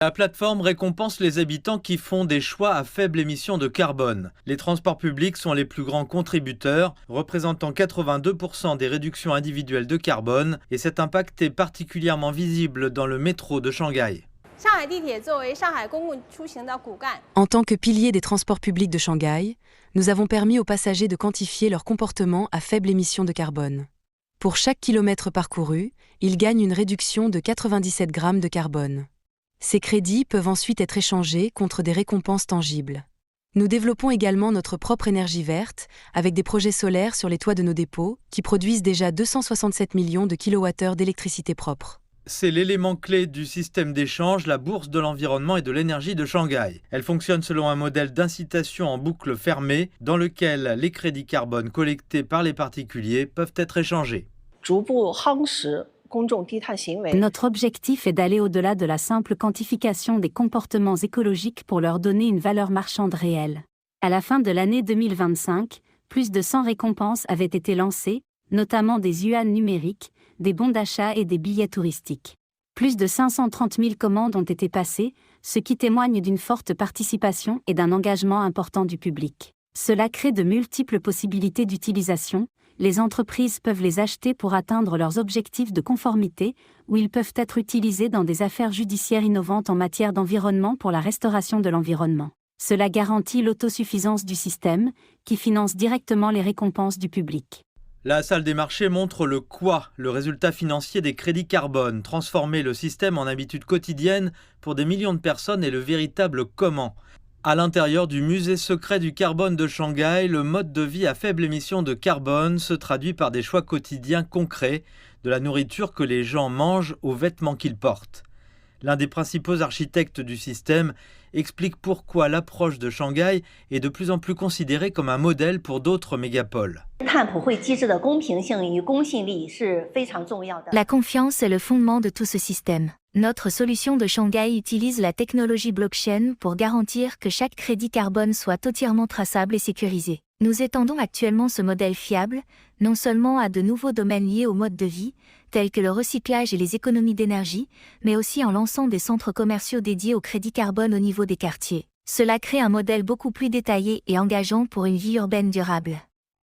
La plateforme récompense les habitants qui font des choix à faible émission de carbone. Les transports publics sont les plus grands contributeurs, représentant 82% des réductions individuelles de carbone, et cet impact est particulièrement visible dans le métro de Shanghai. En tant que pilier des transports publics de Shanghai, nous avons permis aux passagers de quantifier leur comportement à faible émission de carbone. Pour chaque kilomètre parcouru, ils gagnent une réduction de 97 grammes de carbone. Ces crédits peuvent ensuite être échangés contre des récompenses tangibles. Nous développons également notre propre énergie verte, avec des projets solaires sur les toits de nos dépôts, qui produisent déjà 267 millions de kWh d'électricité propre. C'est l'élément clé du système d'échange, la bourse de l'environnement et de l'énergie de Shanghai. Elle fonctionne selon un modèle d'incitation en boucle fermée, dans lequel les crédits carbone collectés par les particuliers peuvent être échangés. Notre objectif est d'aller au-delà de la simple quantification des comportements écologiques pour leur donner une valeur marchande réelle. À la fin de l'année 2025, plus de 100 récompenses avaient été lancées, notamment des yuan numériques, des bons d'achat et des billets touristiques. Plus de 530 000 commandes ont été passées, ce qui témoigne d'une forte participation et d'un engagement important du public. Cela crée de multiples possibilités d'utilisation. Les entreprises peuvent les acheter pour atteindre leurs objectifs de conformité, ou ils peuvent être utilisés dans des affaires judiciaires innovantes en matière d'environnement pour la restauration de l'environnement. Cela garantit l'autosuffisance du système, qui finance directement les récompenses du public. La salle des marchés montre le quoi, le résultat financier des crédits carbone. Transformer le système en habitude quotidienne pour des millions de personnes est le véritable comment. À l'intérieur du musée secret du carbone de Shanghai, le mode de vie à faible émission de carbone se traduit par des choix quotidiens concrets, de la nourriture que les gens mangent aux vêtements qu'ils portent. L'un des principaux architectes du système explique pourquoi l'approche de Shanghai est de plus en plus considérée comme un modèle pour d'autres mégapoles. La confiance est le fondement de tout ce système. Notre solution de Shanghai utilise la technologie blockchain pour garantir que chaque crédit carbone soit entièrement traçable et sécurisé. Nous étendons actuellement ce modèle fiable, non seulement à de nouveaux domaines liés au mode de vie, tels que le recyclage et les économies d'énergie, mais aussi en lançant des centres commerciaux dédiés au crédit carbone au niveau des quartiers. Cela crée un modèle beaucoup plus détaillé et engageant pour une vie urbaine durable.